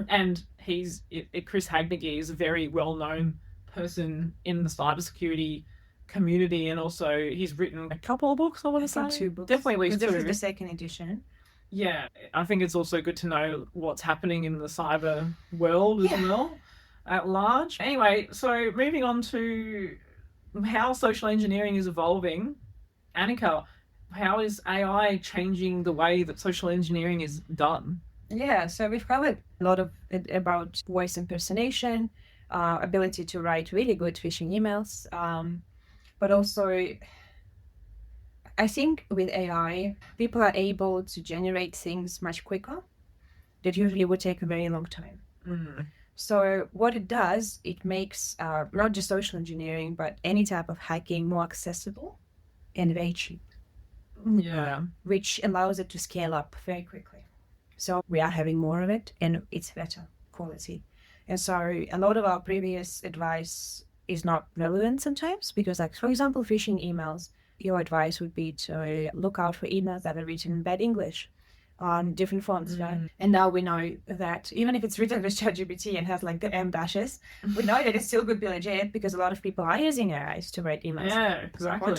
and Chris Hadnagy is a very well known person in the cybersecurity community, and also he's written a couple of books. I want to say 2 books. Definitely at least 2. This is the second edition. Yeah, I think it's also good to know what's happening in the cyber world as well at large. Anyway, so moving on to how social engineering is evolving. Anika, how is AI changing the way that social engineering is done? Yeah, so we've covered a lot of it about voice impersonation, ability to write really good phishing emails, but also I think with AI, people are able to generate things much quicker that usually would take a very long time. So what it does, it makes not just social engineering, but any type of hacking more accessible and very cheap. Yeah. Which allows it to scale up very quickly. So we are having more of it and it's better quality. And so a lot of our previous advice is not relevant sometimes because, like, for example, phishing emails, your advice would be to look out for emails that are written in bad English on different fonts, right? And now we know that even if it's written with ChatGPT and has like the M dashes, we know that it still could be legit because a lot of people are using AIs to write emails. Yeah, exactly.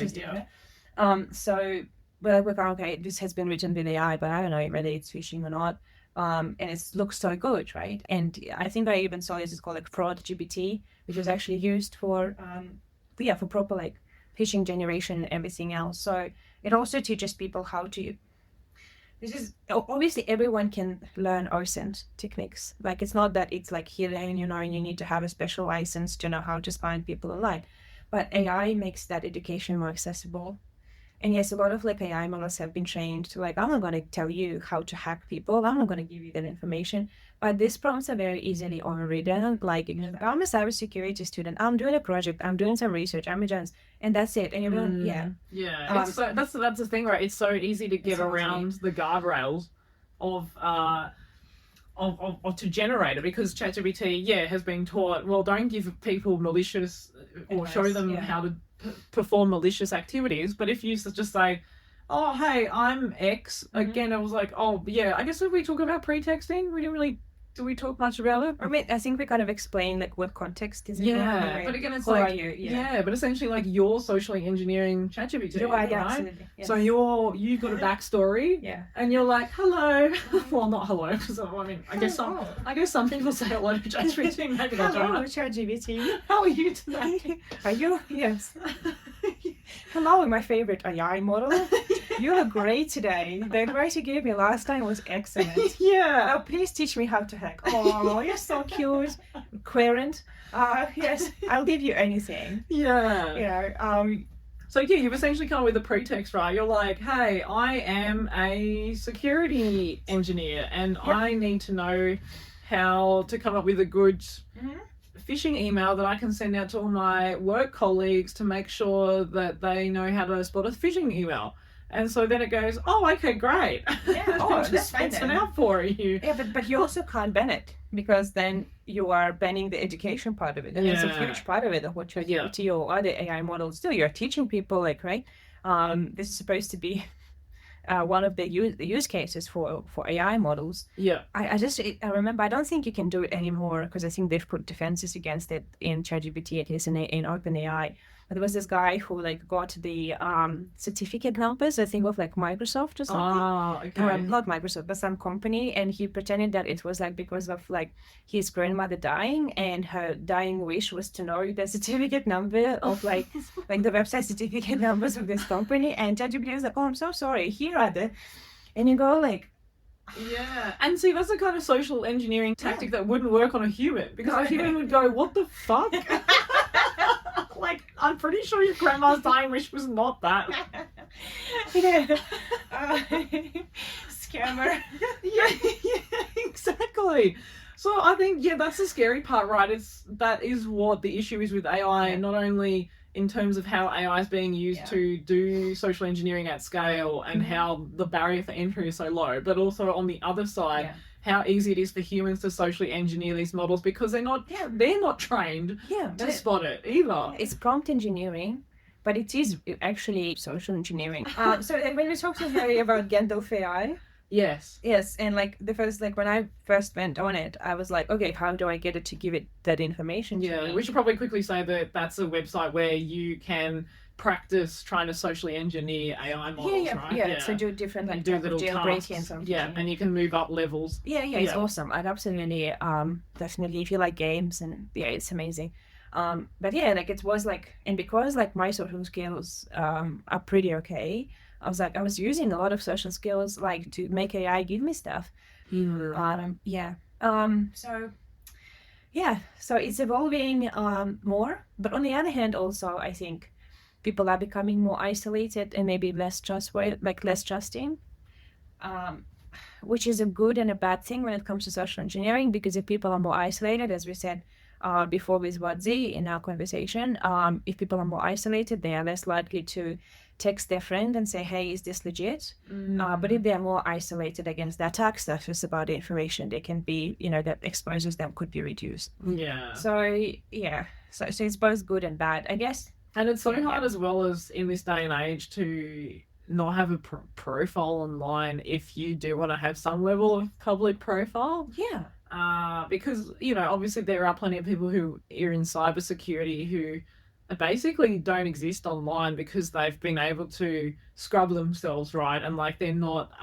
So we're like, okay, this has been written with AI, but I don't know whether it's phishing or not. And it looks so good, right? And I think I even saw this is called like fraud GPT, which was actually used for proper like phishing generation and everything else. So it also teaches people how to. This is obviously everyone can learn OSINT techniques. Like it's not that it's like hidden, and you need to have a special license to know how to spy on people online. But AI makes that education more accessible. And yes, a lot of like AI models have been trained to like, I'm not going to tell you how to hack people. I'm not going to give you that information. But these prompts are very easily overridden. Like, I'm a cybersecurity student. I'm doing a project. I'm doing some research. I'm a journalist. And that's it. And you're going, yeah. Yeah. That's the thing, right? It's so easy to get around the guardrails of to generate it, because ChatGPT, has been taught, well, don't give people malicious or show them how to perform malicious activities. But if you just say, oh, hey, I'm X, again, I was like, oh, yeah, I guess if we talk about pretexting, we didn't really, do we talk much about it? I mean, I think we kind of explain like what context is it. Yeah, but again, it's like, but essentially like you're socially engineering ChatGPT, right? Absolutely. Yes. So you've got a backstory, and you're like, hello. Well, not hello, because I mean, I guess some people say hello to ChatGPT. Maybe they don't. Hello, ChatGPT. How are you today? Are you? Yes. Hello, my favorite AI model. You look great today. The advice you gave me last time was excellent. Yeah. Oh, please teach me how to hack. Oh, you're so cute. Coherent. Yes, I'll give you anything. Yeah. So you've essentially come up with a pretext, right? You're like, hey, I am a security engineer and I need to know how to come up with a good phishing email that I can send out to all my work colleagues to make sure that they know how to spot a phishing email. And so then it goes, oh, okay, great. Yeah, oh, just spits it out for you. Yeah, but you also can't ban it, because then you are banning the education part of it. And it's a huge part of it, of what ChatGPT or other AI models do. You're teaching people, like, right? This is supposed to be one of the use cases for AI models. Yeah. I remember, I don't think you can do it anymore, because I think they've put defenses against it in ChatGPT, at least in OpenAI. But there was this guy who like got the certificate numbers, I think, of like Microsoft or something. Oh, okay. Not Microsoft, but some company, and he pretended that it was like because of like his grandmother dying, and her dying wish was to know the certificate number of like the website certificate numbers of this company. And ChatGPT was like, oh, I'm so sorry, here are the, and you go like, yeah, and see, that's the kind of social engineering tactic that wouldn't work on a human, because a human would go, what the fuck? Like, I'm pretty sure your grandma's dying wish was not that. Scammer. yeah, exactly. So I think, that's the scary part, right? That is what the issue is with AI, not only in terms of how AI is being used to do social engineering at scale and how the barrier for entry is so low, but also on the other side, how easy it is for humans to socially engineer these models, because they're not trained to spot it either. It's prompt engineering, but it is actually social engineering. So when we talked to Harry about Gandalf AI, yes, and like the first, like when I first went on it, I was like, okay, how do I get it to give it that information? Yeah, we should probably quickly say that that's a website where you can practice trying to socially engineer AI models, right? Yeah. So do different like do little jailbreaking and something. Yeah, and you can move up levels. Yeah, it's awesome. I'd absolutely, definitely, if you like games, and it's amazing. But yeah, like it was like, and because like my social skills are pretty okay, I was using a lot of social skills like to make AI give me stuff. So it's evolving more, but on the other hand, also I think people are becoming more isolated and maybe less trustworthy, like less trusting, which is a good and a bad thing when it comes to social engineering, because if people are more isolated, as we said before with what Z in our conversation, if people are more isolated, they are less likely to text their friend and say, hey, is this legit? But if they're more isolated against the attack surface about the information, they can be, that exposures them could be reduced. Yeah. So it's both good and bad, I guess. And it's so hard as well, as in this day and age, to not have a profile online if you do want to have some level of public profile. Yeah. Because, obviously there are plenty of people who are in cybersecurity who basically don't exist online because they've been able to scrub themselves, right? And like they're not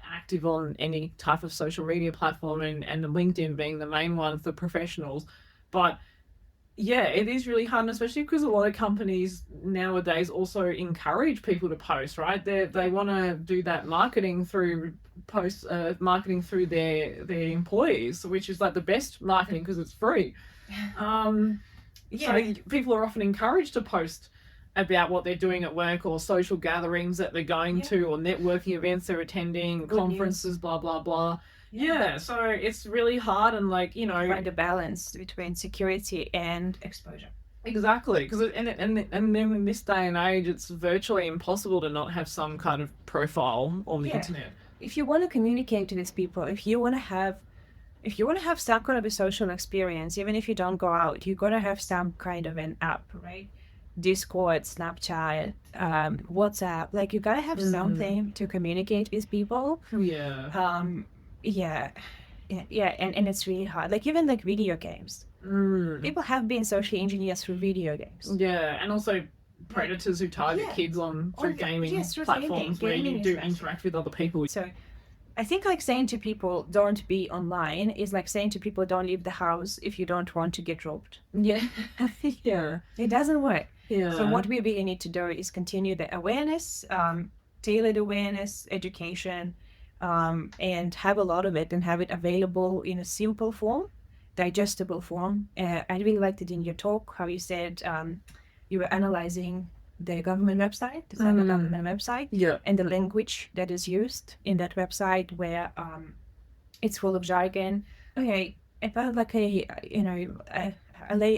active on any type of social media platform, and LinkedIn being the main one for professionals. But yeah, it is really hard, especially because a lot of companies nowadays also encourage people to post, right? They want to do that marketing through marketing through their employees, which is like the best marketing because it's free. So people are often encouraged to post about what they're doing at work or social gatherings that they're going to or networking events they're attending, conferences, blah, blah, blah. Yeah, so it's really hard and like, you know, find a balance between security and exposure. Exactly, because and then in this day and age, it's virtually impossible to not have some kind of profile on the internet. If you want to communicate with people, if you want to have some kind of a social experience, even if you don't go out, you're gonna have some kind of an app, right? Discord, Snapchat, WhatsApp. Like you gotta have something to communicate with people. Yeah. Yeah, and it's really hard. Like even like video games. People have been socially engineered through video games. Yeah, and also predators who target kids through gaming platforms where you do interact with other people. So I think like saying to people don't be online is like saying to people don't leave the house if you don't want to get robbed. Yeah. Yeah. It doesn't work. Yeah. So what we really need to do is continue the awareness, tailored awareness, education, and have a lot of it and have it available in a simple form, digestible form. I really liked it in your talk, how you said you were analyzing the government website, the cyber government website, and the language that is used in that website where it's full of jargon. Okay, if I like a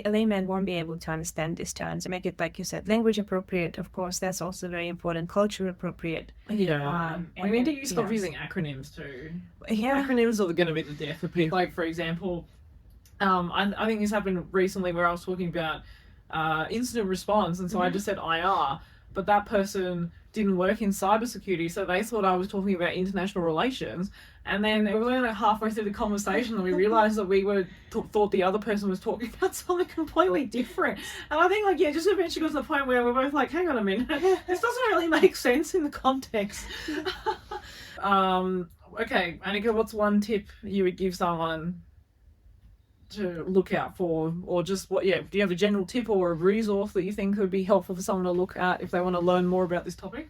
layman won't be able to understand these terms. Make it, like you said, language appropriate. Of course, that's also very important. Culture appropriate. Yeah. We need to stop using acronyms too. Yeah. Acronyms are going to be the death of people. Like, for example, I think this happened recently where I was talking about incident response, and so I just said IR, but that person didn't work in cybersecurity, so they thought I was talking about international relations. And then we were only halfway through the conversation and we realised that we were thought the other person was talking about something completely different. And I think, like, just eventually got to the point where we're both like, hang on a minute, this doesn't really make sense in the context. Okay, Anika, what's one tip you would give someone to look out for, or just do you have a general tip or a resource that you think would be helpful for someone to look at if they want to learn more about this topic?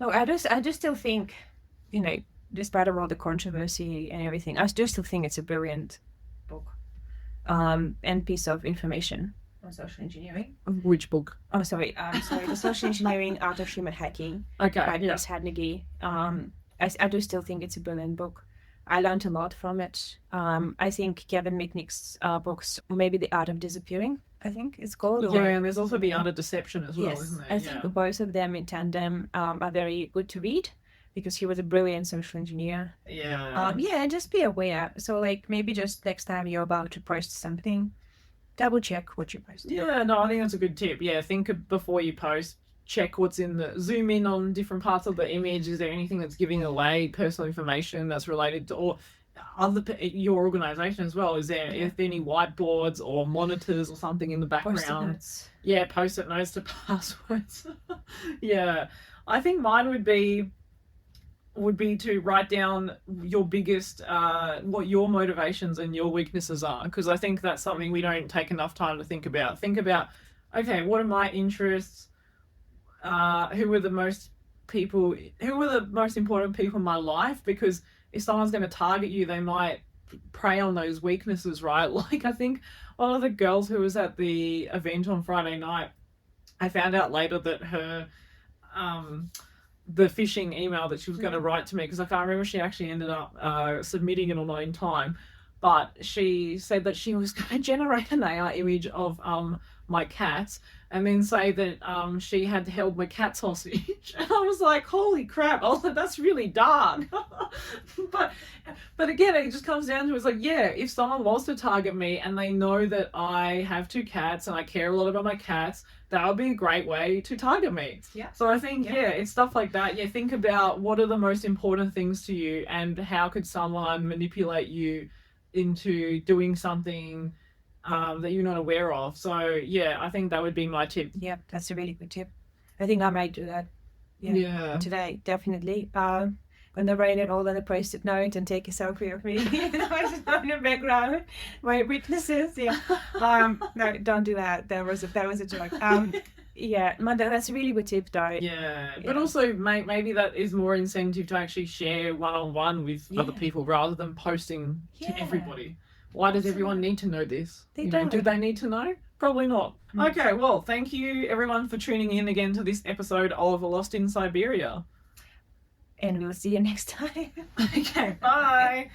No, I just still think, despite of all the controversy and everything, I do still think it's a brilliant book and piece of information on social engineering. Which book? Oh, sorry, The Social Engineering Art of Human Hacking by Hadnagy. I do still think it's a brilliant book. I learned a lot from it. I think Kevin Mitnick's books, maybe The Art of Disappearing, I think it's called. Yeah, and there's also The Art of Deception as well, yes, isn't there? I think both of them in tandem are very good to read because he was a brilliant social engineer. Yeah. And just be aware. So, like, maybe just next time you're about to post something, double check what you post. Yeah, no, I think that's a good tip. Yeah, think before you post. Check what's zoom in on different parts of the image. Is there anything that's giving away personal information that's related to, or your organization as well? Is there any whiteboards or monitors or something in the background? Post-it notes. Yeah, post-it notes to passwords. Yeah, I think mine would be to write down your biggest, what your motivations and your weaknesses are, because I think that's something we don't take enough time to think about. Think about, okay, what are my interests? Who are the most important people in my life? Because if someone's going to target you, they might prey on those weaknesses, right? Like, I think one of the girls who was at the event on Friday night, I found out later that her the phishing email that she was going to write to me, because I can't remember if she actually ended up submitting it or not in time, but she said that she was going to generate an AI image of my cats and then say that she had held my cat's hostage. And I was like, holy crap, I was like, that's really dark. but again, it just comes down to, it's like, if someone wants to target me and they know that I have 2 cats and I care a lot about my cats, that would be a great way to target me. Yeah. So I think, it's stuff like that. Yeah, think about what are the most important things to you and how could someone manipulate you into doing something that you're not aware of. So I think that would be my tip. Yeah, that's a really good tip. I think I might do that. Yeah. Today, definitely. When I write it all on a post-it note and take a selfie of me in the background, my weaknesses. Yeah. No, don't do that. That was a joke. Manda, that's a really good tip, though. Yeah, but also maybe that is more incentive to actually share one-on-one with other people rather than posting to everybody. Why does everyone need to know this? They You know, don't. do they need to know? Probably not. Mm. Okay, well, thank you everyone for tuning in again to this episode of Lost in Siberia. And we'll see you next time. Okay, bye.